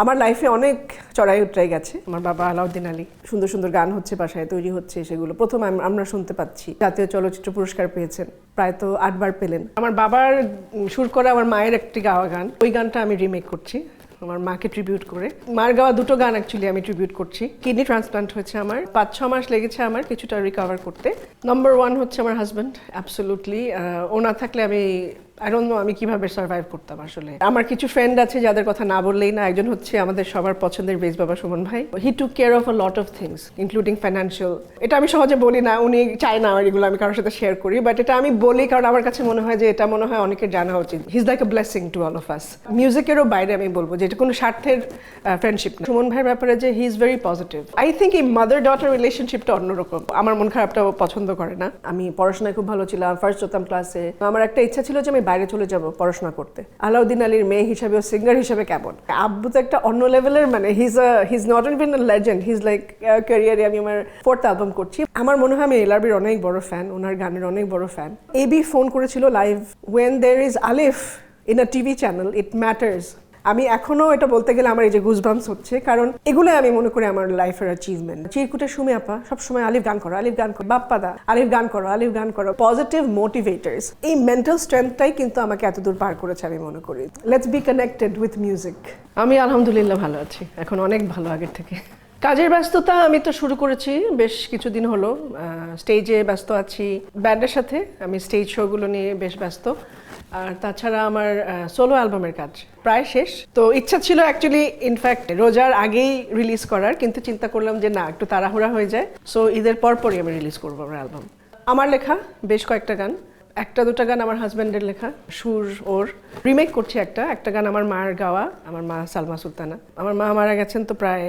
আমার লাইফে অনেক চড়াই উতরাই গেছে। আমার বাবা আলাউদ্দিন আলী, সুন্দর সুন্দর গান হচ্ছে, বাসায় তৈরি হচ্ছে, সেগুলো প্রথম আমরা শুনতে পাচ্ছি। জাতীয় চলচ্চিত্র পুরস্কার পেয়েছেন, প্রায় তো 8 বার পেলেন। আমার বাবার সুর করে আমার মায়ের একটি গাওয়া গান, ওই গানটা আমি রিমেক করছি আমার মাকে ট্রিবিউট করে। মার গাওয়া দুটো গান অ্যাকচুয়ালি আমি ট্রিবিউট করছি। কিডনি ট্রান্সপ্লান্ট হয়েছে আমার, 5-6 মাস লেগেছে আমার কিছুটা রিকভার করতে। নাম্বার 1 হচ্ছে আমার হাজব্যান্ড, অ্যাবসলিউটলি। ও না থাকলে আই ডোন্ট নো আমি কিভাবে সার্ভাইভ করতাম আসলে। আমার কিছু ফ্রেন্ড আছে যাদের কথা না বললেই না। একজন হচ্ছে আমাদের সবার পছন্দের বেশ বাবা সুমন ভাই। He took care of a lot of things including financial. এটা আমি সহজে বলি না, উনি চায় না এগুলো আমি কারোর সাথে শেয়ার করি, বাট এটা আমি বলি কারণ আমার কাছে মনে হয় যে এটা মনে হয় অনেকের জানা উচিত। He is like a blessing to all of us. মিউজিকেরও বাইরে আমি বলবো যে এটা কোনো স্বার্থের ফ্রেন্ডশিপ না। সুমন ভাইয়ের ব্যাপারে যে he is very positive. I think এই মাদার ডটার রিলেশনশিপটা অন্যরকম। আমার মন খারাপটাও পছন্দ করে না। আমি পড়াশোনায় খুব ভালো ছিলাম, ফার্স্ট হতাম ক্লাসে। আমার একটা ইচ্ছা ছিল যে আমি বাইরে চলে যাবো পড়াশোনা করতে। আলাউদ্দিন আলীর মেয়ে হিসাবে ও সিঙ্গার হিসাবে কেমন। আব্বু তো একটা অন্য লেভেলের, মানে his not even a legend, his like ক্যারিয়ারে আমি আমার 4th অ্যালবাম করছি। আমার মনে হয় আমি এলআরবির অনেক বড় ফ্যান, ওনার গানের অনেক বড় ফ্যান। এবি ফোন করেছিল live, when there is Alif in a TV channel it matters. আমি এখনো এটা বলতে গেলে আমার এই যে গুজবাম্পস হচ্ছে, কারণ এগুলো আমি মনে করি আমার লাইফের অ্যাচিভমেন্ট। চিরকুটের সুমি আপা সবসময় আলিফ গান করো, আলিফ গান করো, বাপ্পাদা আলিফ গান করো, আলিফ গান করো। পজিটিভ মোটিভেটার্স, এই মেন্টাল স্ট্রেংথটাই কিন্তু আমাকে এতদূর পার করেছে আমি মনে করি। Let's be connected with music. আমি আলহামদুলিল্লাহ ভালো আছি, এখন অনেক ভালো আগের থেকে। কাজের ব্যস্ততা আমি তো শুরু করেছি বেশ কিছুদিন হলো। স্টেজে ব্যস্ত আছি, ব্যান্ডের সাথে আমি স্টেজ শোগুলো নিয়ে বেশ ব্যস্ত। আর তাছাড়া আমার সোলো অ্যালবামের কাজ প্রায় শেষ। তো ইচ্ছা ছিল অ্যাকচুয়ালি ইনফ্যাক্ট রোজার আগেই রিলিজ করার, কিন্তু চিন্তা করলাম যে না, একটু তাড়াহুড়া হয়ে যায়। সো ঈদের পরপরই আমি রিলিজ করবো আমার অ্যালবাম। আমার লেখা বেশ কয়েকটা গান, 1-2 গান আমার হাজব্যান্ডের লেখা, সুর ওর। রিমেক করছি একটা গান আমার মার গাওয়া, আমার মা সালমা সুলতানা। আমার মা মারা গেছেন তো প্রায়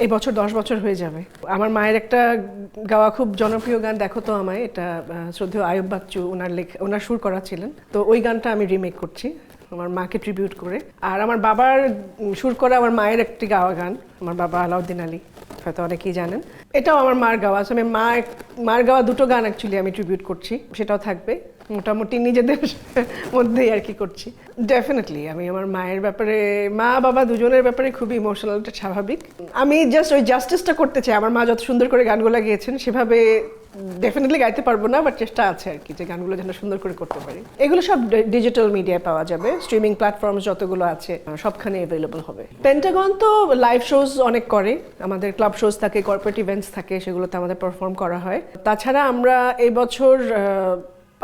এই বছর 10 বছর হয়ে যাবে। আমার মায়ের একটা গাওয়া খুব জনপ্রিয় গান দেখো তো আমায়, এটা শ্রদ্ধেয় আয়ুব বাচ্চু ওনার সুর করা ছিলেন। তো ওই গানটা আমি রিমেক করছি আমার মাকে ট্রিবিউট করে। আর আমার বাবার সুর করা আমার মায়ের একটি গাওয়া গান, আমার বাবা আলাউদ্দিন আলী, হয়তো অনেকেই জানেন। এটাও আমার মার গাওয়া। আমি মার গাওয়া দুটো গান অ্যাকচুয়ালি আমি ট্রিবিউট করছি, সেটাও থাকবে। মোটামুটি নিজেদের মধ্যেই আর কি করছি। ডেফিনেটলি আমি আমার মায়ের ব্যাপারে, মা বাবা দুজনের ব্যাপারে খুবই ইমোশনাল, এটা স্বাভাবিক। আমি জাস্ট ওই জাস্টিসটা করতে চাই। আমার মা যত সুন্দর করে গানগুলো গেয়েছেন সেভাবে ডেফিনেটলি গাইতে পারবো না, বাট চেষ্টা আছে আর কি যে গানগুলো যেন সুন্দর করে করতে পারি। এগুলো সব ডিজিটাল মিডিয়ায় পাওয়া যাবে, স্ট্রিমিং প্ল্যাটফর্ম যতগুলো আছে সবখানে অ্যাভেলেবল হবে। পেন্টাগন তো লাইভ শোজ অনেক করে, আমাদের ক্লাব শোজ থাকে, কর্পোরেট ইভেন্টস থাকে, সেগুলোতে আমাদের পারফর্ম করা হয়। তাছাড়া আমরা এই বছর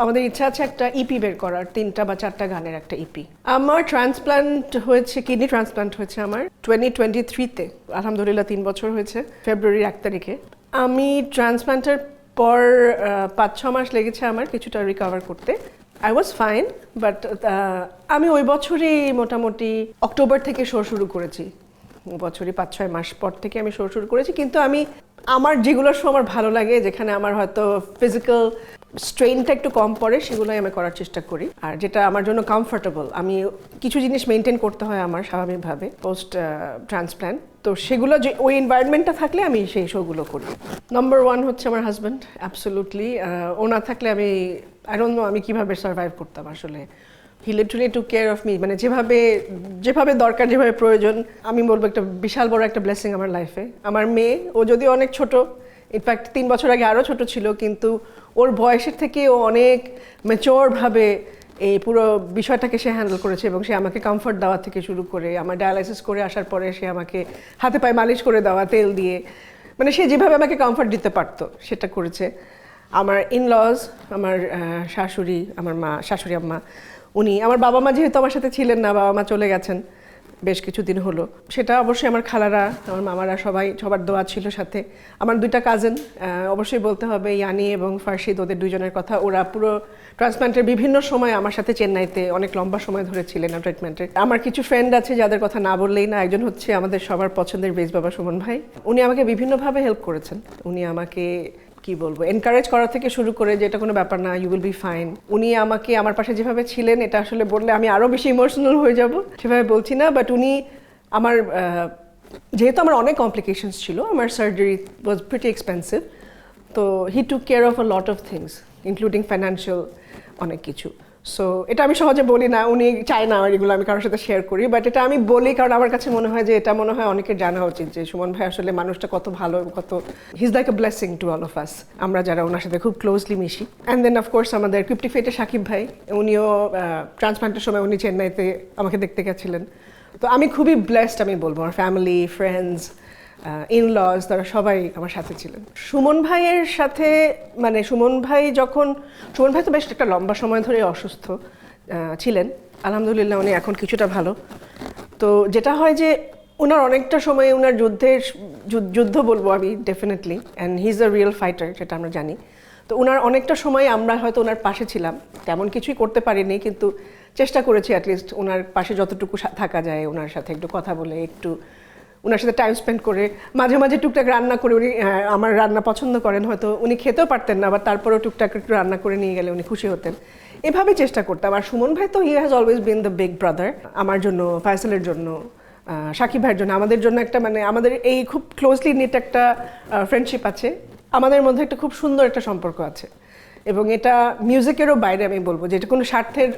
আমাদের ইচ্ছা আছে একটা ইপি বের করার, 3টা বা 4টা গানের একটা ইপি। আমার ট্রান্সপ্লান্ট হয়েছে, কিডনি ট্রান্সপ্লান্ট হয়েছে আমার 2023-তে। আলহামদুলিল্লাহ 3 বছর হয়েছে ফেব্রুয়ারির 1 তারিখে। আমি ট্রান্সপ্লান্টের পর 5-6 মাস লেগেছে আমার কিছুটা রিকভার করতে। আই ওয়াজ ফাইন, বাট আমি ওই বছরই মোটামুটি অক্টোবর থেকে শো শুরু করেছি। বছরই 5-6 মাস পর থেকে আমি শো শুরু করেছি। কিন্তু আমার যেগুলো শো আমার ভালো লাগে, যেখানে আমার হয়তো ফিজিক্যাল স্ট্রেনটা একটু কম পড়ে, সেগুলোই আমি করার চেষ্টা করি। আর যেটা আমার জন্য কমফোর্টেবল, আমি কিছু জিনিস মেনটেন করতে হয় আমার স্বাভাবিকভাবে পোস্ট ট্রান্সপ্ল্যান্ট, তো সেগুলো যে ওই এনভায়রনমেন্টটা থাকলে আমি সেই শোগুলো করি। নাম্বার 1 হচ্ছে আমার হাজব্যান্ড, অ্যাবসলিউটলি। ও না থাকলে আই ডোন্ট নো আমি কিভাবে সার্ভাইভ করতাম আসলে। He literally took care of me, মানে যেভাবে দরকার, যেভাবে প্রয়োজন। আমি বলবো একটা বিশাল বড় একটা ব্লেসিং আমার লাইফে। আমার মেয়ে, ও যদিও অনেক ছোট, ইনফ্যাক্ট 3 বছর আগে আরও ছোট ছিল, কিন্তু ওর বয়সের থেকে ও অনেক ম্যাচিওরভাবে এই পুরো বিষয়টাকে সে হ্যান্ডেল করেছে। এবং সে আমাকে কমফর্ট দেওয়া থেকে শুরু করে, আমার ডায়ালাইসিস করে আসার পরে সে আমাকে হাতে পায়ে মালিশ করে দেওয়া তেল দিয়ে, মানে সে যেভাবে আমাকে কমফর্ট দিতে পারতো সেটা করেছে। আমার ইনলজ, আমার শাশুড়ি, আমার শাশুড়ি আম্মা, উনি, আমার বাবা মা যেহেতু আমার সাথে ছিলেন না, বাবা মা চলে গেছেন বেশ কিছুদিন হলো, সেটা অবশ্যই আমার খালারা, আমার মামারা সবার দোয়া ছিল সাথে। আমার 2টা কাজিন, অবশ্যই বলতে হবে ইয়ানি এবং ফারশিদ, ওদের 2জনের কথা। ওরা পুরো ট্রান্সপ্লান্টের বিভিন্ন সময় আমার সাথে চেন্নাইতে অনেক লম্বা সময় ধরে ছিলেন ট্রিটমেন্টে। আমার কিছু ফ্রেন্ড আছে যাদের কথা না বললেই না। একজন হচ্ছে আমাদের সবার পছন্দের বেশ বাবা সুমন ভাই। উনি আমাকে বিভিন্নভাবে হেল্প করেছেন। উনি আমাকে কি বলবো, এনকারেজ করা থেকে শুরু করে যে এটা কোনো ব্যাপার না, ইউ উইল বি ফাইন। উনি আমাকে আমার পাশে যেভাবে ছিলেন, এটা আসলে বললে আমি আরও বেশি ইমোশনাল হয়ে যাব, সেভাবে বলছি না, বাট উনি আমার, যেহেতু আমার অনেক কমপ্লিকেশনস ছিল, আমার সার্জারি ওয়াজ প্রিটি এক্সপেন্সিভ, তো he took care of a lot of things including financial অনেক কিছু। সো এটা আমি সহজে বলি না, উনি চায় না এগুলো আমি কারোর সাথে শেয়ার করি, বাট এটা আমি বলি কারণ আমার কাছে মনে হয় যে এটা মনে হয় অনেকের জানা উচিত যে সুমন ভাই আসলে মানুষটা কত ভালো, কত হি is like a blessing to all of আস, আমরা যারা ওনার সাথে খুব ক্লোজলি মিশি। অ্যান্ড দেন অফকোর্স আমাদের 50 ফিটে সাকিব ভাই, উনিও ট্রান্সপ্লান্টের সময় উনি চেন্নাইতে আমাকে দেখতে গেছিলেন। তো আমি খুবই ব্লেসড আমি বলবো, আমার ফ্যামিলি, ফ্রেন্ডস, ইনলজ, তারা সবাই আমার সাথে ছিলেন। সুমন ভাইয়ের সাথে মানে সুমন ভাই তো বেশ একটা লম্বা সময় ধরে অসুস্থ ছিলেন, আলহামদুলিল্লাহ উনি এখন কিছুটা ভালো। তো যেটা হয় যে ওনার অনেকটা সময় ওনার যুদ্ধ বলবো আমি definitely, and he is a real fighter, যেটা আমরা জানি। তো ওনার অনেকটা সময় আমরা হয়তো ওনার পাশে ছিলাম, তেমন কিছুই করতে পারিনি, কিন্তু চেষ্টা করেছি অ্যাটলিস্ট ওনার পাশে যতটুকু থাকা যায়, ওনার সাথে একটু কথা বলে, একটু ওনার সাথে টাইম স্পেন্ড করে, মাঝে মাঝে টুকটাক রান্না করে, উনি আমার রান্না পছন্দ করেন, হয়তো উনি খেতেও পারতেন না, বা তারপরেও টুকটাক একটু রান্না করে নিয়ে গেলে উনি খুশি হতেন, এভাবে চেষ্টা করতাম। আর সুমন ভাই তো he has always been the big brother আমার জন্য, ফয়সালের জন্য, সাকিব ভাইয়ের জন্য, আমাদের জন্য একটা মানে আমাদের এই খুব ক্লোজলি নিট একটা ফ্রেন্ডশিপ আছে, আমাদের মধ্যে একটা খুব সুন্দর একটা সম্পর্ক আছে। এবং এটা মিউজিকেরও বাইরে আমি বলবো যে এটা কোনো স্বার্থের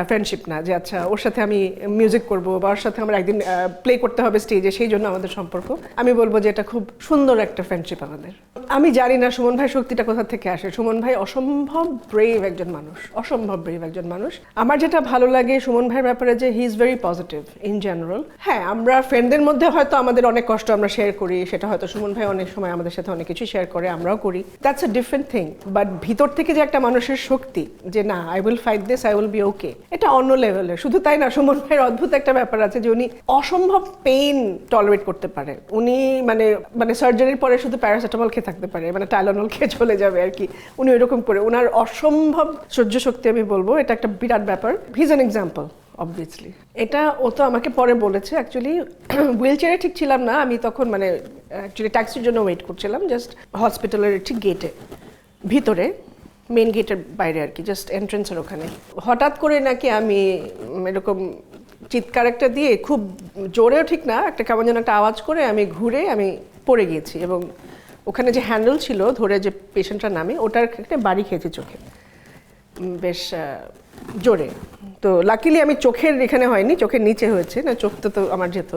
ফ্রেন্ডশিপ না, যে আচ্ছা ওর সাথে আমি মিউজিক করব বা ওর সাথে আমরা একদিন প্লে করতে হবে স্টেজে, সেই জন্য আমাদের সম্পর্ক। আমি বলবো যে এটা খুব সুন্দর একটা ফ্রেন্ডশিপ আমাদের। আমি জানি না সুমন ভাই শক্তিটা কোথা থেকে আসে, সুমন ভাই অসম্ভব ব্রেভ একজন মানুষ, অসম্ভব ব্রেভ একজন মানুষ। আমার যেটা ভালো লাগে সুমন ভাইয়ের ব্যাপারে যে he is very positive in general. হ্যাঁ, আমরা ফ্রেন্ডদের মধ্যে হয়তো আমাদের অনেক কষ্ট আমরা শেয়ার করি, সেটা হয়তো সুমন ভাই অনেক সময় আমাদের সাথে অনেক কিছু শেয়ার করে, আমরাও করি, that's a different thing. But ভিতর থেকে যে একটা মানুষের শক্তি, যে না I will fight this, I will be okay, এটা অন্য লেভেলের। শুধু তাই না, সুমন ভাইয়ের অদ্ভুত একটা ব্যাপার আছে যে উনি অসম্ভব পেইন টলারেট করতে পারে। উনি মানে সার্জারির পরে শুধু প্যারাসিটামল খেয়ে থাকতে পারে, মানে টাইলানল খেয়ে চলে যাবে আর কি, উনি ওইরকম করে, ওনার অসম্ভব সহ্য শক্তি আমি বলবো, এটা একটা বিরাট ব্যাপার। He is an example obviously. এটা ও তো আমাকে পরে বলেছে, অ্যাকচুয়ালি হুইল চেয়ারে ঠিক ছিলাম না আমি তখন, মানে অ্যাকচুয়ালি ট্যাক্সির জন্য ওয়েট করছিলাম জাস্ট হসপিটালের ঠিক গেটে, ভিতরে মেন গেটের বাইরে আর কি, জাস্ট এন্ট্রেন্সের ওখানে। হঠাৎ করে নাকি আমি এরকম চিৎকার একটা দিয়ে, খুব জোরেও ঠিক না, একটা কেমন যেন একটা আওয়াজ করে আমি ঘুরে আমি পড়ে গিয়েছি, এবং ওখানে যে হ্যান্ডেল ছিল ধরে যে পেশেন্টটা নামে, ওটার একটা বাড়ি খেয়েছি চোখে বেশ জোরে। তো লাকিলি আমি চোখের এখানে হয়নি, চোখের নিচে হয়েছে, না চোখ তো আমার যেত।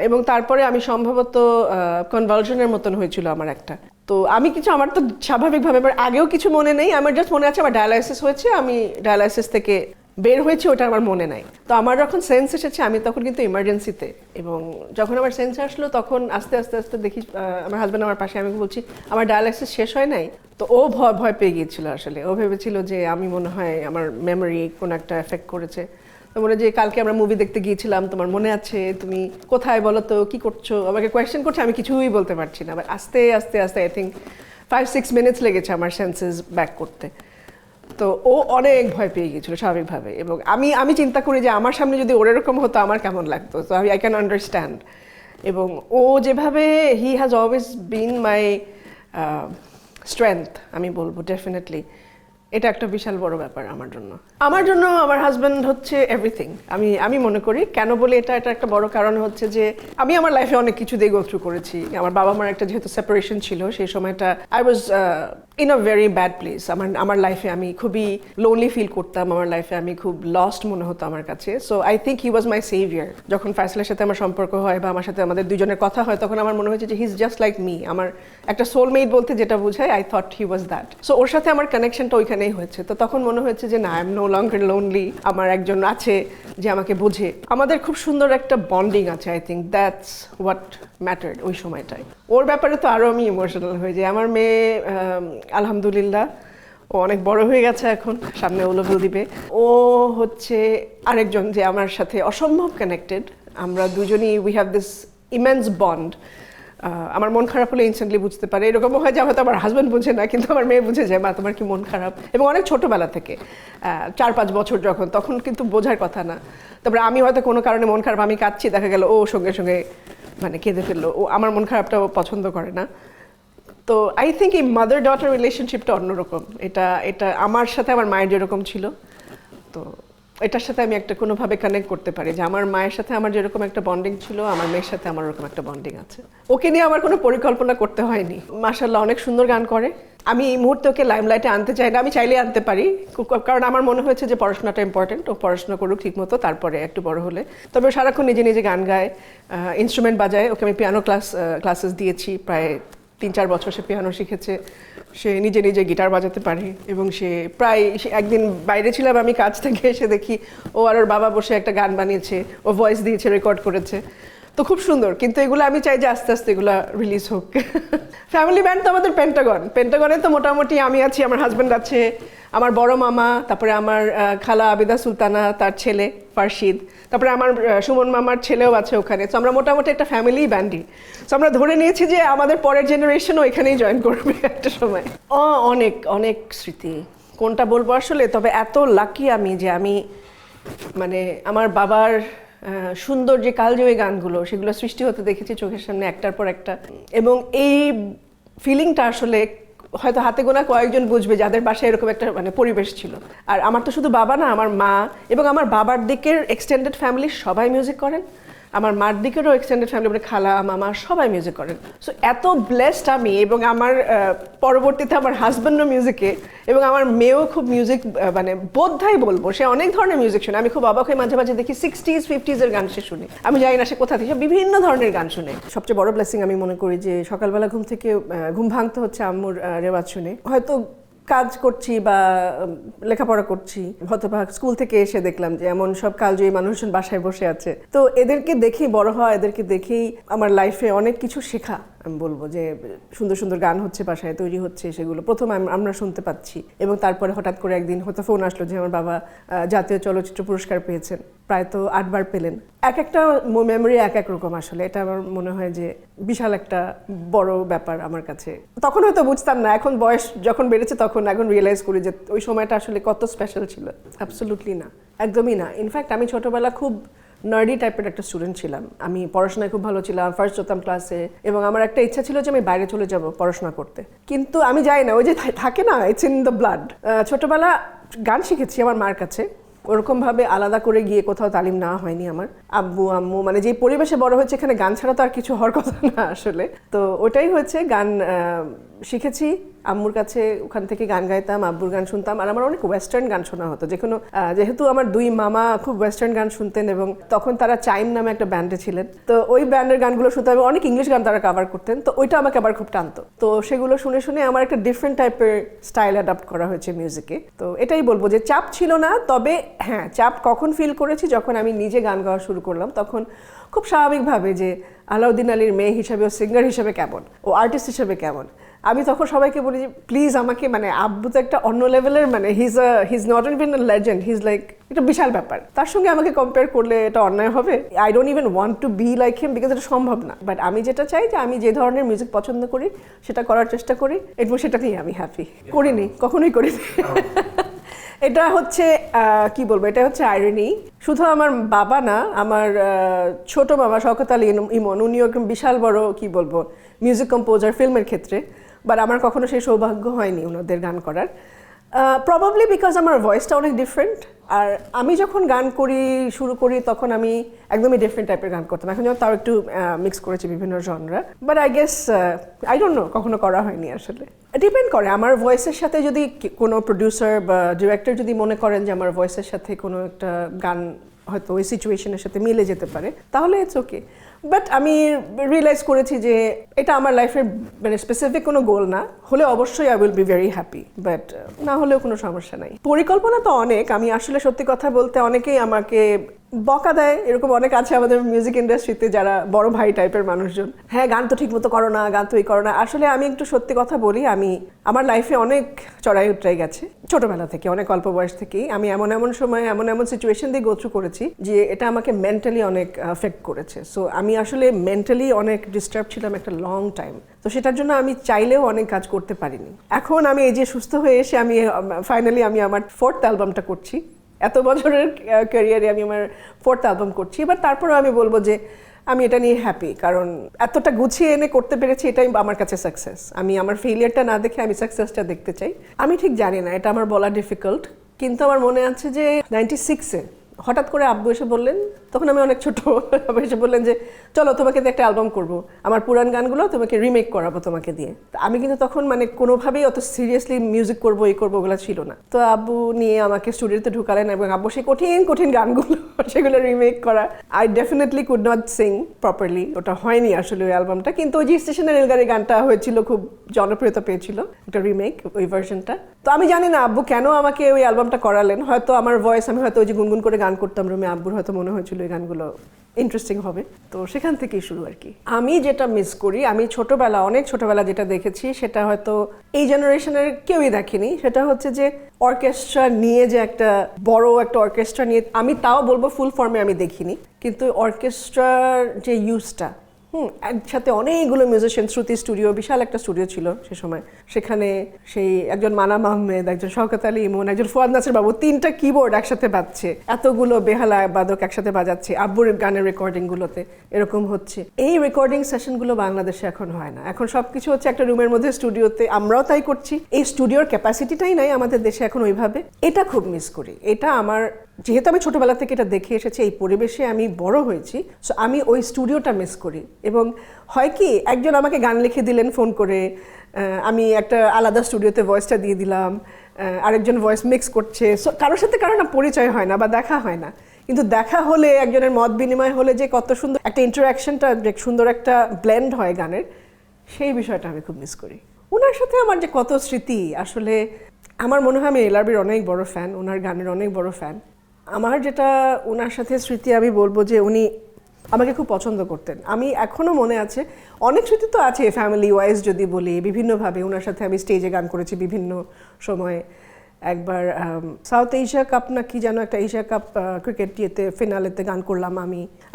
এবং তারপরে আমি সম্ভবত কনভালশনের মতন হয়েছিল আমার একটা। তো আমি কিছু, আমার তো স্বাভাবিকভাবে আগেও কিছু মনে নেই, আমার জাস্ট মনে আছে আমার ডায়ালাইসিস হয়েছে, আমি ডায়ালাইসিস থেকে বের হয়েছে, ওটা আমার মনে নাই। তো আমার যখন সেন্স এসেছে আমি তখন কিন্তু ইমার্জেন্সিতে, এবং যখন আমার সেন্স আসলো তখন আস্তে আস্তে আস্তে দেখি আমার হাজব্যান্ড আমার পাশে, আমি বলছি আমার ডায়ালাইসিস শেষ হয় নাই। তো ও ভয় পেয়ে গিয়েছিল আসলে, ও ভেবেছিল যে আমি মনে হয় আমার মেমোরি কোনো একটা এফেক্ট করেছে। তো মনে যে কালকে আমরা মুভি দেখতে গিয়েছিলাম, তোমার মনে আছে, তুমি কোথায় বলো তো, কী করছো, আমাকে কোয়েশ্চেন করছে, আমি কিছুই বলতে পারছি না। বাট আস্তে আস্তে আস্তে আই থিঙ্ক 5-6 মিনিটস লেগেছে আমার সেন্সেস ব্যাক করতে। তো ও অনেক ভয় পেয়ে গিয়েছিল স্বাভাবিকভাবে, এবং আমি চিন্তা করি যে আমার সামনে যদি ওর এরকম হতো আমার কেমন লাগতো। তো আই ক্যান আন্ডারস্ট্যান্ড। এবং ও যেভাবে he has always been my strength আমি বলবো ডেফিনেটলি, এটা একটা বিশাল বড় ব্যাপার আমার জন্য। আমার হাজব্যান্ড হচ্ছে এভরিথিং। আমি মনে করি, কেন বলি এটা একটা বড় কারণ হচ্ছে যে আমি আমার লাইফে অনেক কিছু দিয়ে গো থ্রু করেছি। আমার বাবা মার একটা যেহেতু সেপারেশন ছিল, সেই সময়টা I was in a very bad place. আমার লাইফে আমি খুবই লোনলি ফিল করতাম, আমার লাইফে আমি খুব লস্ট মনে হতো আমার কাছে। So I think he was my saviour. যখন ফয়সালের সাথে আমার সম্পর্ক হয় বা আমার সাথে আমাদের দুজনের কথা হয়, তখন আমার মনে হয়েছে যে he is just like me. আমার একটা সোলমেট বলতে যেটা বোঝায়, I thought he was that. So ওর সাথে আমার কানেকশনটা ওইখানেই হয়েছে। তো তখন মনে হয়েছে যে না, I am no longer lonely, আমার একজন আছে যে আমাকে বোঝে। আমাদের খুব সুন্দর একটা বন্ডিং আছে। আই থিঙ্ক দ্যাটস হোয়াট ম্যাটার্ড ওই সময়টায়। ওর ব্যাপারে তো আরও আমি ইমোশনাল হয়ে যাই। আমার মেয়ে আলহামদুলিল্লাহ ও অনেক বড় হয়ে গেছে, এখন সামনে ওলেভেল দিবে। ও হচ্ছে আরেকজন যে আমার সাথে অসম্ভব কানেক্টেড। আমরা দুজনই we have this immense bond. আমার মন খারাপ হলে ইনস্ট্যান্টলি বুঝতে পারে। এরকমও হয় যে হয়তো আমার হাজব্যান্ড বুঝে না, কিন্তু আমার মেয়ে বুঝে যায়, মা তোমার কি মন খারাপ। এবং অনেক ছোটোবেলা থেকে 4-5 বছর তখন কিন্তু বোঝার কথা না। তারপরে আমি হয়তো কোনো কারণে মন খারাপ, আমি কাঁদছি, দেখা গেল ও সঙ্গে সঙ্গে মানে কেঁদে ফেললো। ও আমার মন খারাপটাও পছন্দ করে না। তো আই থিঙ্ক এই মাদার ডটার রিলেশনশিপটা অন্যরকম। এটা আমার সাথে আমার মায়ের যেরকম ছিল, তো এটার সাথে আমি একটা কোনোভাবে কানেক্ট করতে পারি যে আমার মায়ের সাথে আমার যেরকম একটা বন্ডিং ছিল, আমার মেয়ের সাথে আমার ওরকম একটা বন্ডিং আছে। ওকে নিয়ে আমার কোনো পরিকল্পনা করতে হয়নি। মাশাআল্লাহ অনেক সুন্দর গান করে, আমি এই মুহূর্তে ওকে লাইমলাইটে আনতে চাই না, আমি চাইলে আনতে পারি, কারণ আমার মনে হয়েছে যে পড়াশোনাটা ইম্পর্টেন্ট, ও পড়াশোনা করুক ঠিক মতো, তারপরে একটু বড় হলে। তবে সারাক্ষণ নিজে নিজে গান গায়, ইনস্ট্রুমেন্ট বাজায়। ওকে আমি পিয়ানো ক্লাসেস দিয়েছি, প্রায় 3-4 বছর সে পিয়ানো শিখেছে। সে নিজে নিজে গিটার বাজাতে পারে এবং সে একদিন বাইরে ছিলাম আমি কাজ থেকে এসে দেখি ও আর ওর বাবা বসে একটা গান বানিয়েছে, ও ভয়েস দিয়েছে, রেকর্ড করেছে। তো খুব সুন্দর, কিন্তু এগুলো আমি চাই যে আস্তে আস্তে এগুলো রিলিজ হোক। ফ্যামিলি ব্যান্ড তো আমাদের পেন্টাগনে তো মোটামুটি আমি আছি, আমার হাজব্যান্ড আছে, আমার বড় মামা, তারপরে আমার খালা আবিদা সুলতানা, তার ছেলে ফারশিদ, তারপরে আমার সুমন মামার ছেলেও আছে ওখানে। তো আমরা মোটামুটি একটা ফ্যামিলি ব্যান্ডই। তো আমরা ধরে নিয়েছি যে আমাদের পরের জেনারেশনও এখানেই জয়েন করবে একটা সময়। অনেক অনেক স্মৃতি, কোনটা বলবো আসলে। তবে এত লাকি আমি যে আমি মানে আমার বাবার সুন্দর যে কালজয়ী গানগুলো, সেগুলো সৃষ্টি হতে দেখেছি চোখের সামনে একটার পর একটা। এবং এই ফিলিংটা আসলে হয়তো হাতে গোনা কয়েকজন বুঝবে যাদের বাসায় এরকম একটা পরিবেশ ছিল। আর আমার তো শুধু বাবা না, আমার মা এবং আমার বাবার দিকের এক্সটেন্ডেড ফ্যামিলি সবাই মিউজিক করেন। আমার মার দিকেরও এক্সটেন্ডেড ফ্যামিলি, খালা মামা সবাই মিউজিক করেন। সো এত ব্লেসড আমি, এবং আমার পরবর্তীতে আমার হাজব্যান্ডও মিউজিকে, এবং আমার মেয়েও খুব মিউজিক বোদ্ধাই বলবো। সে অনেক ধরনের মিউজিক শুনে, আমি খুব অবাক হয়ে মাঝে মাঝে দেখি 60s 50s গান সে শুনে। আমি জানি না সে কোথা থেকে, বিভিন্ন ধরনের গান শুনে। সবচেয়ে বড় ব্লেসিং আমি মনে করি যে সকালবেলা ঘুম ভাঙতে হচ্ছে আম্মুর রেওয়াজ শুনে। হয়তো কাজ করছি বা লেখাপড়া করছি, হয়তো বা স্কুল থেকে এসে দেখলাম যে এমন সব কালজয়ী মানুষজন বাসায় বসে আছে। তো এদেরকে দেখেই বড় হওয়া, এদেরকে দেখেই আমার লাইফে অনেক কিছু শেখা। আমি বলবো যে সুন্দর সুন্দর গান হচ্ছে বাসায়, তৈরি হচ্ছে, সেগুলো প্রথম আমরা শুনতে পাচ্ছি। এবং তারপরে হঠাৎ করে একদিন হয়তো ফোন আসলো যে আমার বাবা জাতীয় চলচ্চিত্র পুরস্কার পেয়েছেন, প্রায় তো 8 বার পেলেন। এক একটা মেমোরি এক এক রকম আসলে। এটা আমার মনে হয় যে বিশাল একটা বড় ব্যাপার আমার কাছে। তখন হয়তো বুঝতাম না, এখন বয়স যখন বেড়েছে তখন এখন রিয়েলাইজ করি যে ওই সময়টা আসলে কত স্পেশাল ছিল। অ্যাবসলিউটলি না, একদমই না। ইনফ্যাক্ট আমি ছোটবেলা খুব নার্ডি টাইপের একটা স্টুডেন্ট ছিলাম। আমি পড়াশোনায় খুব ভালো ছিলাম, ফার্স্ট হতাম ক্লাসে, এবং আমার একটা ইচ্ছা ছিল যে আমি বাইরে চলে যাব পড়াশোনা করতে। কিন্তু আমি যাই না, ওই যে থাকে না, ইটস ইন দ্য ব্লাড। ছোটবেলা গান শিখেছি আমার মার কাছে, ওরকমভাবে আলাদা করে গিয়ে কোথাও তালিম নেওয়া হয়নি আমার। আম্মু যে পরিবেশে বড় হয়েছে, এখানে গান ছাড়া তো আর কিছু হওয়ার কথা না আসলে। তো ওটাই হয়েছে, গান শিখেছি আম্মুর কাছে, ওখান থেকে গান গাইতাম, আব্বুর গান শুনতাম। আর আমার অনেক ওয়েস্টার্ন গান শোনা হতো, যেহেতু আমার 2 মামা খুব ওয়েস্টার্ন গান শুনতেন, এবং তখন তারা চাইম নামে একটা ব্যান্ডে ছিলেন। তো ওই ব্যান্ডের গানগুলো শুনতাম, এবং অনেক ইংলিশ গান তারা কভার করতেন। তো ওইটা আমাকে আবার খুব টানতো। তো সেগুলো শুনে শুনে আমার একটা ডিফারেন্ট টাইপের স্টাইল অ্যাডাপ্ট করা হয়েছে মিউজিকে। তো এটাই বলবো যে চাপ ছিল না। তবে হ্যাঁ, চাপ কখন ফিল করেছি, যখন আমি নিজে গান গাওয়া শুরু করলাম, তখন খুব স্বাভাবিকভাবে যে আলাউদ্দিন আলীর মেয়ে হিসাবে, ও সিঙ্গার হিসাবে কেমন, ও আর্টিস্ট হিসাবে কেমন, আমি তখন সবাইকে বলি যে প্লিজ আমাকে, আব্বু তো একটা অন্য লেভেলের, his not even a legend, his like একটা বিশাল ব্যাপার। তার সঙ্গে আমাকে কম্পেয়ার করলে এটা অন্যায় হবে। I don't even want to be like him, because এটা সম্ভব না। বাট আমি যেটা চাই যে আমি যে ধরনের মিউজিক পছন্দ করি সেটা করার চেষ্টা করি, এবং সেটা নিয়ে আমি হ্যাপি। করিনি, কখনোই করিনি। এটা হচ্ছে কি বলবো, এটা হচ্ছে আইরনি। শুধু আমার বাবা না, আমার ছোট মামা শওকত আলী ইমন, উনিও একদম বিশাল বড় কি বলবো মিউজিক কম্পোজার ফিল্মের ক্ষেত্রে। বাট আমার কখনো সেই সৌভাগ্য হয়নি ওনাদের গান করার। প্রবাবলি বিকজ আমার ভয়েসটা অনেক ডিফারেন্ট। আর আমি যখন গান শুরু করি তখন আমি একদমই ডিফারেন্ট টাইপের গান করতাম। এখন যেমন তাও একটু মিক্স করেছি বিভিন্ন genre. But I guess I don't know, কখনো করা হয়নি আসলে। ডিপেন্ড করে আমার ভয়েসের সাথে, যদি কোনো প্রডিউসার বা ডিরেক্টর যদি মনে করেন যে আমার ভয়েসের সাথে কোনো একটা গান হয়তো ওই সিচুয়েশনের সাথে মিলে যেতে পারে, তাহলে ইটস ওকে। বাট আমি রিয়েলাইজ করেছি যে এটা আমার লাইফের স্পেসিফিক কোনো গোল না হলে অবশ্যই I will be very happy, but না হলেও কোনো সমস্যা নাই। পরিকল্পনা তো অনেক। আমি আসলে সত্যি কথা বলতে অনেকেই আমাকে বকা দেয়, এরকম অনেক আছে আমাদের মিউজিক ইন্ডাস্ট্রিতে যারা বড় ভাই টাইপের মানুষজন। হ্যাঁ, গান তো ঠিক মতো করো না, গান তো এই করো না। আসলে আমি একটু সত্যি কথা বলি, আমি আমার লাইফে অনেক চড়াই উতরাই গেছে ছোটবেলা থেকে, অনেক অল্প বয়স থেকেই। আমি এমন সময় এমন সিচুয়েশন দিয়ে গো থ্রু করেছি যে এটা আমাকে মেন্টালি অনেক এফেক্ট করেছে। সো আমি আসলে মেন্টালি অনেক ডিস্টার্ব ছিলাম একটা লং টাইম। তো সেটার জন্য আমি চাইলেও অনেক কাজ করতে পারিনি। এখন আমি এই যে সুস্থ হয়ে এসে আমি ফাইনালি আমার 4th অ্যালবামটা করছি। এত বছরের ক্যারিয়ারে আমি আমার 4th অ্যালবাম করছি। এবার তারপরেও আমি বলবো যে আমি এটা নিয়ে হ্যাপি, কারণ এতটা গুছিয়ে এনে করতে পেরেছি, এটাই আমার কাছে সাকসেস। আমি আমার ফেলিয়ারটা না দেখে আমি সাকসেসটা দেখতে চাই। আমি ঠিক জানি না, এটা আমার বলা ডিফিকাল্ট, কিন্তু আমার মনে আছে যে 96-এ হঠাৎ করে আব্বু এসে বললেন তখন আমি অনেক ছোট। আবার এসে বললেন যে চলো তোমাকে দিয়ে একটা অ্যালবাম করবো, আমার পুরান গানগুলো তোমাকে রিমেক করাবো তোমাকে দিয়ে। আমি কিন্তু তখন মানে কোনোভাবেই অত সিরিয়াসলি মিউজিক করবো এই করবো ওগুলো ছিল না। তো আব্বু নিয়ে আমাকে স্টুডিওতে ঢুকালেন এবং আব্বু সেই কঠিন কঠিন গানগুলো সেগুলো রিমেক করা। I definitely could not sing properly, ওটা হয়নি আসলে ওই অ্যালবামটা, কিন্তু ওই যে স্টেশনের রেলগাড়ি গানটা হয়েছিল, খুব জনপ্রিয়তা পেয়েছিল একটা রিমেক ওই ভার্সনটা। তো আমি জানি না আব্বু কেন আমাকে ওই অ্যালবামটা করালেন, হয়তো আমার ভয়েস, আমি হয়তো ওই যে গুনগুন করে গান করতাম রুমে, আব্বুর হয়তো মনে হয়েছিল এই গানগুলো ইন্টারেস্টিং হবে, তো সেখান থেকেই শুরু আর কি। আমি যেটা মিস করি, আমি ছোটবেলা, অনেক ছোটবেলা যেটা দেখেছি সেটা হয়তো এই জেনারেশনের কেউই দেখেনি, সেটা হচ্ছে যে অর্কেস্ট্রা নিয়ে যে একটা বড় একটা অর্কেস্ট্রা নিয়ে, আমি তাও বলবো ফুল ফর্মে আমি দেখিনি, কিন্তু অর্কেস্ট্রার যে ইউজটা, একসাথে অনেকগুলো মিউজিশিয়ান, শ্রুতি স্টুডিও, বিশাল একটা স্টুডিও ছিল সে সময়, সেখানে সেই একজন মানাম আহমেদ, একজন শওকত আলী ইমন, একজন ফুয়াদ নাসির বাবু, 3টা কিবোর্ড একসাথে বাজছে, এতগুলো বেহালা বাদক একসাথে বাজাচ্ছে আব্বুর গানের রেকর্ডিংগুলোতে এরকম হচ্ছে। এই রেকর্ডিং সেশনগুলো বাংলাদেশে এখন হয় না, এখন সবকিছু হচ্ছে একটা রুমের মধ্যে স্টুডিওতে, আমরাও তাই করছি, এই স্টুডিওর ক্যাপাসিটিটাই নাই আমাদের দেশে এখন ওইভাবে। এটা খুব মিস করি, এটা আমার, যেহেতু আমি ছোটবেলা থেকে এটা দেখে এসেছি, এই পরিবেশে আমি বড় হয়েছি, সো আমি ওই স্টুডিওটা মিস করি। এবং হয় কি, একজন আমাকে গান লিখে দিলেন ফোন করে, আমি একটা আলাদা স্টুডিওতে ভয়েসটা দিয়ে দিলাম, আরেকজন ভয়েস মিক্স করছে, সো কারোর সাথে কারো না পরিচয় হয় না বা দেখা হয় না, কিন্তু দেখা হলে, একজনের মত বিনিময় হলে যে কত সুন্দর একটা ইন্টারাকশনটা, যে সুন্দর একটা ব্লেন্ড হয় গানের, সেই বিষয়টা আমি খুব মিস করি। ওনার সাথে আমার যে কত স্মৃতি, আসলে আমার মনে হয় আমি এলআরবির অনেক বড় ফ্যান, ওনার গানের অনেক বড় ফ্যান। আমার যেটা ওনার সাথে স্মৃতি, আমি বলবো যে উনি আমাকে খুব পছন্দ করতেন। আমি এখনও মনে আছে, অনেক স্মৃতি তো আছে ফ্যামিলি ওয়াইজ যদি বলি, বিভিন্নভাবে ওনার সাথে আমি স্টেজে গান করেছি বিভিন্ন সময়ে। একবার সাউথ এশিয়া কাপ না কি যেন একটা এশিয়া কাপ ক্রিকেট ইয়েতে ফিনালেতে গান করলাম,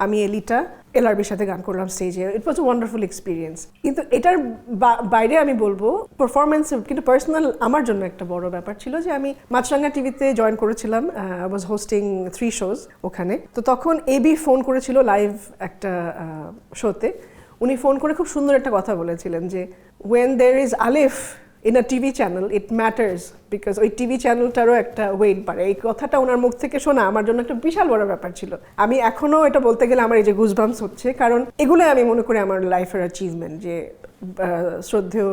আমি এলিটা এলআরবির সাথে গান করলাম স্টেজে। ইট ওয়াজ এ ওয়ান্ডারফুল এক্সপিরিয়েন্স। কিন্তু এটার বাইরে আমি বলবো পারফরমেন্স, কিন্তু পার্সোনাল আমার জন্য একটা বড় ব্যাপার ছিল যে আমি মাছরাঙ্গা টিভিতে জয়েন করেছিলাম, আই ওয়াজ হোস্টিং 3 শোজ ওখানে। তো তখন এবি ফোন করেছিল লাইভ একটা শোতে, উনি ফোন করে খুব সুন্দর একটা কথা বলেছিলেন যে when there is alif in a TV channel it matters because ওই টিভি চ্যানেলটারও একটা ওয়েট বাড়ে। এই কথাটা ওনার মুখ থেকে শোনা আমার জন্য একটা বিশাল বড় ব্যাপার ছিল। আমি এখনও এটা বলতে গেলে আমার এই যে গুজবাম্পস হচ্ছে, কারণ এগুলো আমি মনে করি আমার লাইফের অ্যাচিভমেন্ট, যে শ্রদ্ধেয়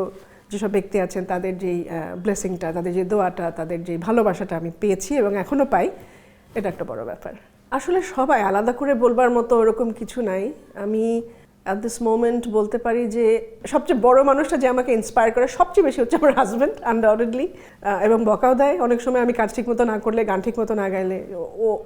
যেসব ব্যক্তি আছেন তাদের যেই ব্লেসিংটা, তাদের যে দোয়াটা, তাদের যে ভালোবাসাটা আমি পেয়েছি এবং এখনও পাই, এটা একটা বড় ব্যাপার। আসলে সবাই আলাদা করে বলবার মতো ওরকম কিছু নাই। আমি অ্যাট দিস মোমেন্ট বলতে পারি যে সবচেয়ে বড় মানুষটা যে আমাকে ইন্সপায়ার করে সবচেয়ে বেশি হচ্ছে আমার হাজব্যান্ড, আনডাউটেডলি, এবং বকাও দেয় অনেক সময় আমি কাজ ঠিক মতো না করলে, গান ঠিক মতো না গাইলে,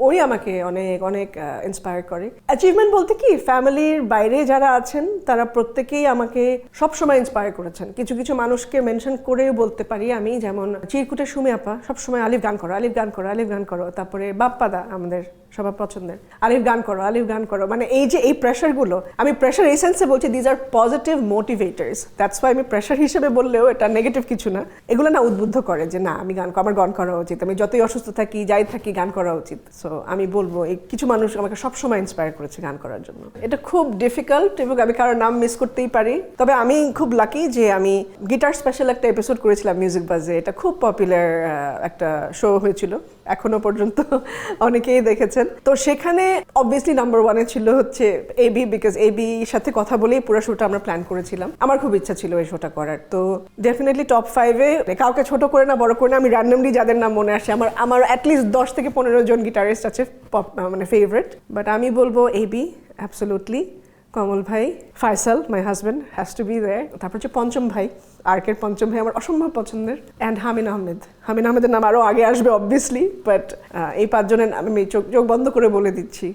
ওই আমাকে অনেক অনেক ইন্সপায়ার করে। অ্যাচিভমেন্ট বলতে কি, ফ্যামিলির বাইরে যারা আছেন তারা প্রত্যেকেই আমাকে সবসময় ইন্সপায়ার করেছেন। কিছু কিছু মানুষকে মেনশন করেও বলতে পারি আমি, যেমন চিরকুটের সুমি আপা সবসময় আলিফ গান করো, আলিফ গান করো, আলিফ গান করো। তারপরে বাপ্পাদা আমাদের সবার পছন্দের, আলিফ গান করো, আলিফ গান করো। মানে এই যে এই প্রেশারগুলো, আমি প্রেশার এই সেন্সে বলছি, these are positive motivators. That's why আমি প্রেশার হিসেবে বললেও এটা নেগেটিভ কিছু না। এগুলো না উদ্বুদ্ধ করে যে না আমি আমার গান করা উচিত, আমি যতই অসুস্থ থাকি যাই থাকি গান করা উচিত। সো আমি বলবো এই কিছু মানুষ আমাকে সবসময় ইন্সপায়ার করেছে গান করার জন্য। এটা খুব ডিফিকাল্ট এবং আমি কারোর নাম মিস করতেই পারি, তবে আমি খুব লাকি যে আমি গিটার স্পেশাল একটা এপিসোড করেছিলাম মিউজিক বাজে। এটা খুব পপুলার একটা শো হয়েছিল, এখনো পর্যন্ত অনেকেই দেখেছেন। তো সেখানে অবভিয়াসলি নাম্বার 1-এ ছিল হচ্ছে এবি, বিকজ এবি সাথে কথা বলেই পুরো শোটা আমরা প্ল্যান করেছিলাম। আমার খুব ইচ্ছা ছিল এই শোটা করার। তো ডেফিনেটলি টপ 5-এ, কাউকে ছোট করে না বড় করে না, আমি র্যান্ডমলি যাদের নাম মনে আসে, আমার অ্যাটলিস্ট 10 থেকে 15 জন গিটারিস্ট আছে মানে ফেভারিট, বাট আমি বলবো এবি অ্যাবসলিউটলি, কমল ভাই, Faisal my husband has to be there, তারপর হচ্ছে পঞ্চম ভাই, আর্কের পঞ্চম ভাই আমার অসম্ভব পছন্দের, অ্যান্ড হামিন আহমেদ। হামিন আহমেদের নাম আরও আগে আসবে অবভিয়াসলি, বাট এই 5 জনের আমি চোখ বন্ধ করে বলে দিচ্ছি।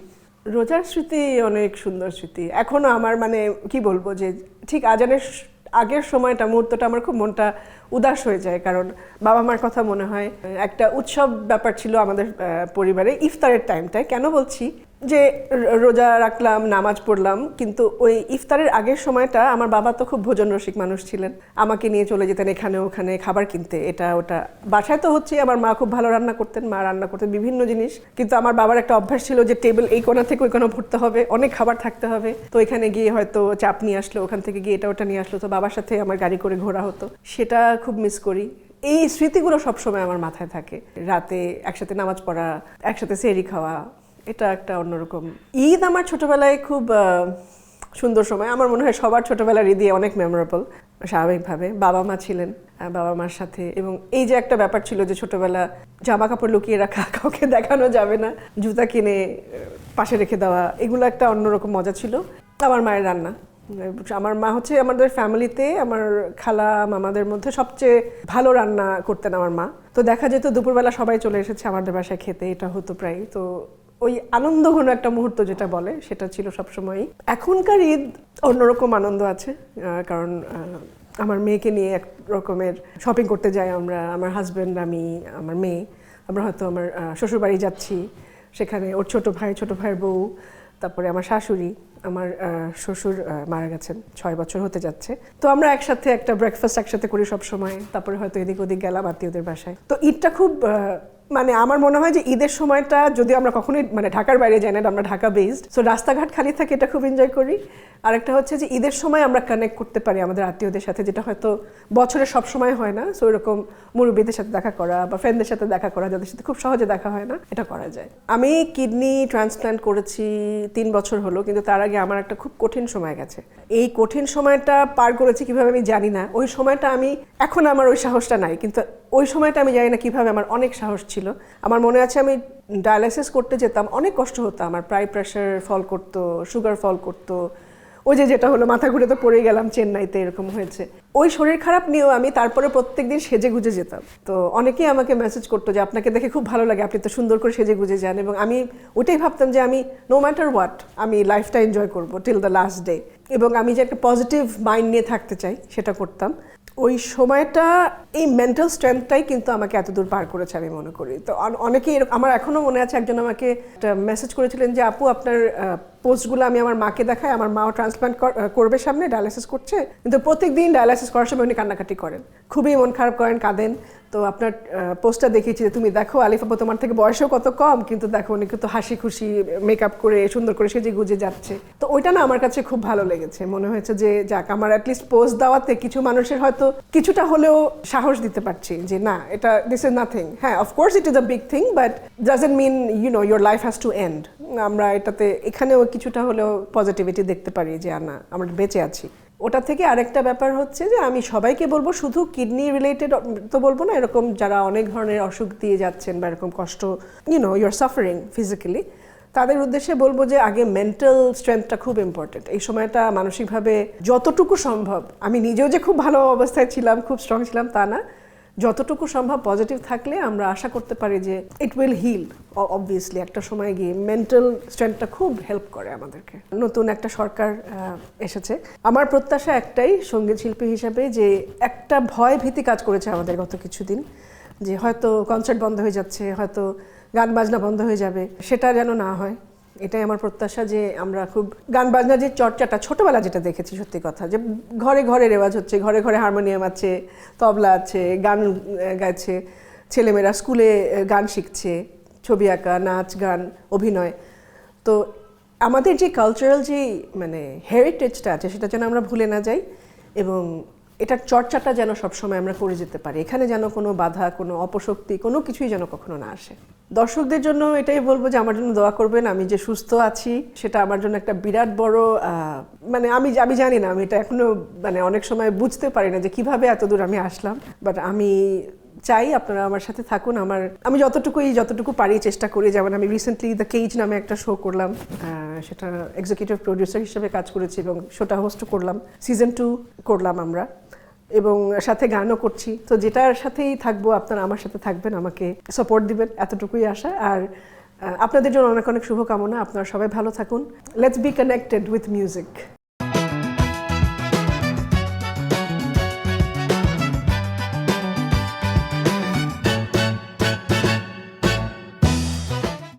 রোজার স্মৃতি অনেক সুন্দর স্মৃতি এখনও আমার, মানে কি বলবো, যে ঠিক আজানের আগের সময়টা, মুহূর্তটা আমার খুব মনটা উদাস হয়ে যায়, কারণ বাবা মার কথা মনে হয়। একটা উৎসব ব্যাপার ছিল আমাদের পরিবারে ইফতারের টাইমটায়। কেন বলছি, যে রোজা রাখলাম, নামাজ পড়লাম, কিন্তু ওই ইফতারের আগের সময়টা আমার বাবা তো খুব ভোজন রসিক মানুষ ছিলেন, আমাকে নিয়ে চলে যেতেন এখানে ওখানে খাবার কিনতে, এটা ওটা। বাসায় তো হচ্ছে আমার মা খুব ভালো রান্না করতেন, মা রান্না করতেন বিভিন্ন জিনিস, কিন্তু আমার বাবার একটা অভ্যাস ছিল যে টেবিল এই কোণা থেকে ওই কোণা ভরতে হবে, অনেক খাবার থাকতে হবে। তো এখানে গিয়ে হয়তো চাপ নিয়ে আসলো, ওখান থেকে গিয়ে এটা ওটা নিয়ে আসলো, তো বাবার সাথে আমার গাড়ি করে ঘোরা হতো, সেটা খুব মিস করি। এই স্মৃতিগুলো সবসময় আমার মাথায় থাকে। রাতে একসাথে নামাজ পড়া, একসাথে সেহরি খাওয়া, এটা একটা অন্যরকম ঈদ। আমার ছোটবেলায় খুব সুন্দর সময়, আমার মনে হয় সবার ছোটবেলার ঈদই অনেক মেমোরেবল। স্বাভাবিকভাবে বাবা মা ছিলেন, বাবা মার সাথে, এবং এই যে একটা ব্যাপার ছিল যে ছোটবেলা জামা কাপড় লুকিয়ে রাখা, কাউকে দেখানো যাবে না, জুতা কিনে পাশে রেখে দেওয়া, এগুলো একটা অন্যরকম মজা ছিল। আমার মায়ের রান্না, আমার মা হচ্ছে আমাদের ফ্যামিলিতে আমার খালা মামাদের মধ্যে সবচেয়ে ভালো রান্না করতেন আমার মা। তো দেখা যেত দুপুরবেলা সবাই চলে এসেছে আমাদের বাসায় খেতে, এটা হতো প্রায়। তো ওই আনন্দ ঘন একটা মুহূর্ত যেটা বলে সেটা ছিল সবসময়। এখনকার ঈদ অন্যরকম আনন্দ আছে, কারণ আমার মেয়েকে নিয়ে এক রকমের শপিং করতে যাই আমরা, আমার হাজব্যান্ড, আমি, আমার মেয়ে। আমরা হয়তো আমার শ্বশুরবাড়ি যাচ্ছি, সেখানে ওর ছোট ভাইয়ের বউ, তারপরে আমার শাশুড়ি, আমার শ্বশুর মারা গেছেন, 6 বছর হতে যাচ্ছে। তো আমরা একসাথে একটা ব্রেকফাস্ট একসাথে করি সব সময়, তারপরে হয়তো এদিক ওদিক গেলাম আত্মীয়দের বাসায়। তো ঈদটা খুব মানে আমার মনে হয় যে ঈদের সময়টা, যদি আমরা কখনোই মানে ঢাকার বাইরে যাই না, আমরা ঢাকা বেসড, সো রাস্তাঘাট খালি থাকে, এটা খুব এনজয় করি। আরেকটা হচ্ছে যে ঈদের সময় আমরা কানেক্ট করতে পারি আমাদের আত্মীয়দের সাথে, যেটা হয়তো বছরে সব সময় হয় না। সো এরকম মুরব্বীদের সাথে দেখা করা বা ফ্রেন্ডদের সাথে দেখা করা, যাদের সাথে খুব সহজে দেখা হয় না, এটা করা যায়। আমি কিডনি ট্রান্সপ্ল্যান্ট করেছি 3 বছর হলো, কিন্তু তার আগে আমার একটা খুব কঠিন সময় গেছে। এই কঠিন সময়টা পার করেছি কিভাবে আমি জানি না। ওই সময়টা আমি, এখন আমার ওই সাহসটা নাই, কিন্তু ওই সময়টা আমি জানি না কিভাবে আমার অনেক সাহস ছিল। আমার মনে আছে আমি ডায়ালাইসিস করতে যেতাম, অনেক কষ্ট হতো আমার, প্রায় প্রেশার ফল করতো, সুগার ফল করতো, ওই যেটা হলো মাথা ঘুরে তো পড়ে গেলাম চেন্নাইতে, এরকম হয়েছে। ওই শরীর খারাপ নিয়েও আমি তারপরে প্রত্যেকদিন সেজে গুজে যেতাম। তো অনেকেই আমাকে মেসেজ করতো যে আপনাকে দেখে খুব ভালো লাগে, আপনি তো সুন্দর করে সেজে গুজে যান। এবং আমি ওটাই ভাবতাম যে আমি নো ম্যাটার হোয়াট, আমি লাইফটা এনজয় করবো টিল দ্য লাস্ট ডে, এবং আমি যে একটা পজিটিভ মাইন্ড নিয়ে থাকতে চাই সেটা করতাম। ওই সময়টা, এই মেন্টাল স্ট্রেংথটাই কিন্তু আমাকে এতদূর পার করেছে আমি মনে করি। তো অনেকেই, আমার এখনও মনে আছে একজন আমাকে একটা মেসেজ করেছিলেন যে আপু আপনার পোস্টগুলো আমি আমার মাকে দেখাই, আমার মাও ট্রান্সপ্লান্ট করবে সামনে, ডায়ালাইসিস করছে, কিন্তু প্রত্যেকদিন ডায়ালাইসিস করার সময় উনি কান্নাকাটি করেন, খুবই মন খারাপ করেন, কাঁদেন। তো আপনার পোস্টটা দেখিয়েছি যে তুমি দেখো আলিফ আপু তোমার থেকে বয়সও কত কম, কিন্তু দেখো উনি কিন্তু হাসি খুশি মেকআপ করে সুন্দর করে সেজে গুজে যাচ্ছে। তো ওইটা না আমার কাছে খুব ভালো লেগেছে, মনে হয়েছে যে যাক, আমার অ্যাটলিস্ট পোস্ট দেওয়াতে কিছু মানুষের হয়তো কিছুটা হলেও সাহস দিতে পারছি যে না, এটা দিস ইজ নাথিং। হ্যাঁ, of course it is a big thing, but doesn't mean your life has to end. আমরা এটাতে এখানেও কিছুটা হলেও পজিটিভিটি দেখতে পারি যে না, আমরা বেঁচে আছি। ওটা থেকে আরেকটা ব্যাপার হচ্ছে যে আমি সবাইকে বলবো, শুধু কিডনি রিলেটেড তো বলবো না, এরকম যারা অনেক ধরনের অসুখ দিয়ে যাচ্ছেন বা এরকম কষ্ট, ইউর সাফারিং ফিজিক্যালি, তাদের উদ্দেশ্যে বলবো যে আগে মেন্টাল স্ট্রেংথটা খুব ইম্পর্টেন্ট। এই সময়টা মানসিকভাবে যতটুকু সম্ভব, আমি নিজেও যে খুব ভালো অবস্থায় ছিলাম, খুব স্ট্রং ছিলাম তা না, যতটুকু সম্ভব পজিটিভ থাকলে আমরা আশা করতে পারি যে ইট উইল হিল। অবভিয়াসলি একটা সময় গিয়ে মেন্টাল স্ট্রেংথটা খুব হেল্প করে আমাদেরকে। নতুন একটা সরকার এসেছে, আমার প্রত্যাশা একটাই সঙ্গীত শিল্পী হিসাবে, যে একটা ভয় ভীতি কাজ করেছে আমাদের গত কিছুদিন, যে হয়তো কনসার্ট বন্ধ হয়ে যাচ্ছে, হয়তো গান বাজনা বন্ধ হয়ে যাবে, সেটা যেন না হয়। এটাই আমার প্রত্যাশা, যে আমরা খুব গান বাজনার যে চর্চাটা ছোটবেলা যেটা দেখেছি, সত্যি কথা, যে ঘরে ঘরে রেওয়াজ হচ্ছে, ঘরে ঘরে হারমোনিয়াম আছে, তবলা আছে, গান গাইছে, ছেলেমেয়েরা স্কুলে গান শিখছে, ছবি আঁকা, নাচ গান, অভিনয়। তো আমাদের যে কালচারাল যে মানে হেরিটেজটা আছে, সেটা যেন আমরা ভুলে না যাই, এবং এটার চর্চাটা যেন সবসময় আমরা করে যেতে পারি। এখানে যেন কোনো বাধা, কোনো অপশক্তি, কোনো কিছুই যেন কখনো না আসে। দর্শকদের জন্য এটাই বলবো যে আমার জন্য দোয়া করবেন। আমি যে সুস্থ আছি সেটা আমার জন্য একটা বিরাট বড়, মানে আমি জানি না, আমি এটা এখনো মানে অনেক সময় বুঝতে পারি না যে কিভাবে এতদূর আমি আসলাম। বাট আমি চাই আপনারা আমার সাথে থাকুন। আমি যতটুকু পারি চেষ্টা করি। যেমন আমি রিসেন্টলি দ্য কেজ নামে একটা শো করলাম, সেটা এক্সিকিউটিভ প্রোডিউসার হিসেবে কাজ করেছি এবং শোটা হোস্ট করলাম, সিজন 2 করলাম আমরা, এবং সাথে গানও করছি। তো যেটার সাথেই থাকবো, আপনারা আমার সাথে থাকবেন, আমাকে সাপোর্ট দিবেন, এতটুকুই আশা। আর আপনাদের জন্য অনেক অনেক শুভকামনা। আপনারা সবাই ভালো থাকুন। Let's be connected with music.